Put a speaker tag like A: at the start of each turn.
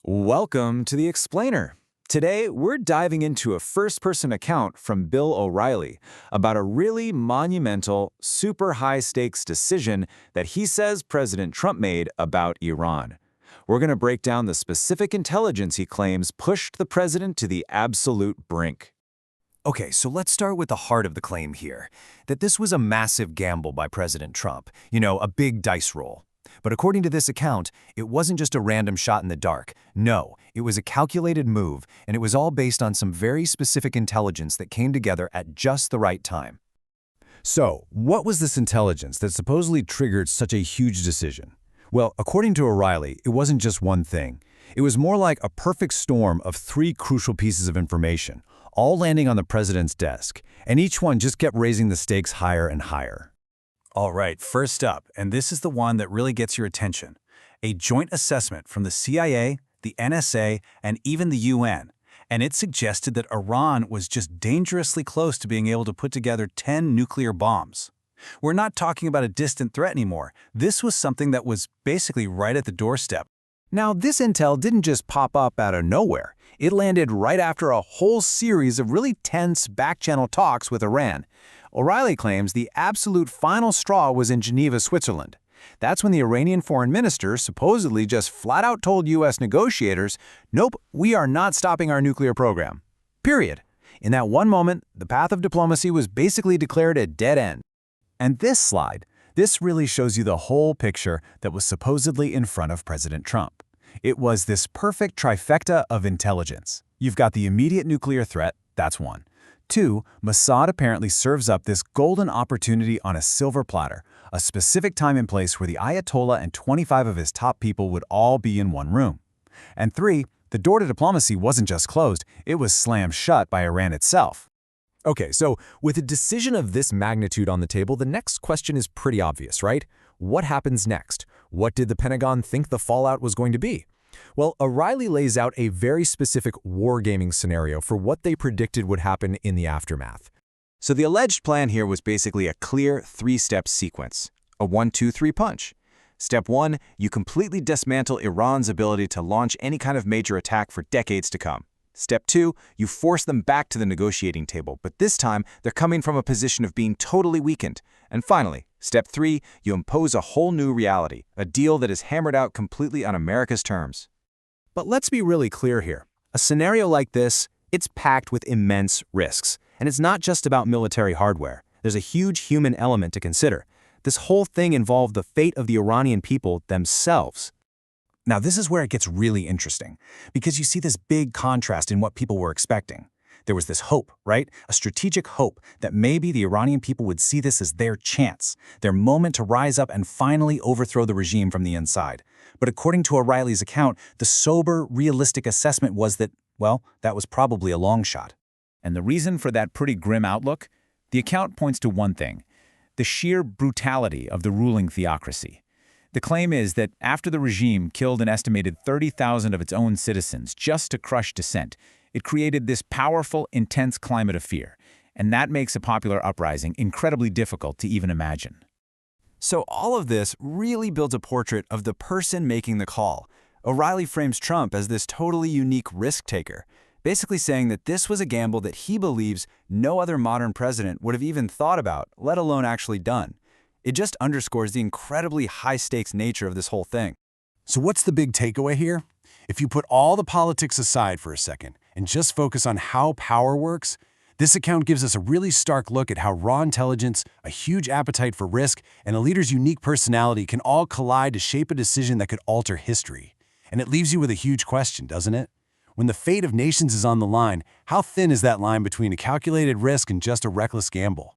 A: Welcome to The Explainer. Today, we're diving into a first-person account from Bill O'Reilly about a really monumental, super high-stakes decision that he says President Trump made about Iran. We're going to break down the specific intelligence he claims pushed the president to the absolute brink.
B: Okay, so let's start with the heart of the claim here, that this was a massive gamble by President Trump, a big dice roll. But according to this account, it wasn't just a random shot in the dark. No, it was a calculated move, and it was all based on some very specific intelligence that came together at just the right time.
C: So, what was this intelligence that supposedly triggered such a huge decision? Well, according to O'Reilly, it wasn't just one thing. It was more like a perfect storm of three crucial pieces of information, all landing on the president's desk, and each one just kept raising the stakes higher and higher.
D: All right, first up, and this is the one that really gets your attention, a joint assessment from the CIA, the NSA, and even the UN. And it suggested that Iran was just dangerously close to being able to put together 10 nuclear bombs. We're not talking about a distant threat anymore. This was something that was basically right at the doorstep.
A: Now, this intel didn't just pop up out of nowhere. It landed right after a whole series of really tense back-channel talks with Iran. O'Reilly claims the absolute final straw was in Geneva, Switzerland. That's when the Iranian foreign minister supposedly just flat-out told U.S. negotiators, "Nope, we are not stopping our nuclear program." Period. In that one moment, the path of diplomacy was basically declared a dead end. And this really shows you the whole picture that was supposedly in front of President Trump. It was this perfect trifecta of intelligence. You've got the immediate nuclear threat, that's one. Two, Mossad apparently serves up this golden opportunity on a silver platter, a specific time and place where the Ayatollah and 25 of his top people would all be in one room. And three, the door to diplomacy wasn't just closed, it was slammed shut by Iran itself.
C: Okay, so with a decision of this magnitude on the table, the next question is pretty obvious, right? What happens next? What did the Pentagon think the fallout was going to be? Well, O'Reilly lays out a very specific wargaming scenario for what they predicted would happen in the aftermath.
A: So the alleged plan here was basically a clear three-step sequence, a 1-2-3 punch. Step 1, you completely dismantle Iran's ability to launch any kind of major attack for decades to come. Step 2, you force them back to the negotiating table, but this time they're coming from a position of being totally weakened. And finally, Step 3, you impose a whole new reality, a deal that is hammered out completely on America's terms. But let's be really clear here. A scenario like this, it's packed with immense risks. And it's not just about military hardware. There's a huge human element to consider. This whole thing involved the fate of the Iranian people themselves. Now, this is where it gets really interesting, because you see this big contrast in what people were expecting. There was this hope, right? A strategic hope that maybe the Iranian people would see this as their chance, their moment to rise up and finally overthrow the regime from the inside. But according to O'Reilly's account, the sober, realistic assessment was that, well, that was probably a long shot.
E: And the reason for that pretty grim outlook? The account points to one thing: the sheer brutality of the ruling theocracy. The claim is that after the regime killed an estimated 30,000 of its own citizens just to crush dissent, it created this powerful, intense climate of fear, and that makes a popular uprising incredibly difficult to even imagine.
A: So all of this really builds a portrait of the person making the call. O'Reilly frames Trump as this totally unique risk-taker, basically saying that this was a gamble that he believes no other modern president would have even thought about, let alone actually done. It just underscores the incredibly high-stakes nature of this whole thing.
F: So what's the big takeaway here? If you put all the politics aside for a second and just focus on how power works, this account gives us a really stark look at how raw intelligence, a huge appetite for risk, and a leader's unique personality can all collide to shape a decision that could alter history. And it leaves you with a huge question, doesn't it? When the fate of nations is on the line, how thin is that line between a calculated risk and just a reckless gamble?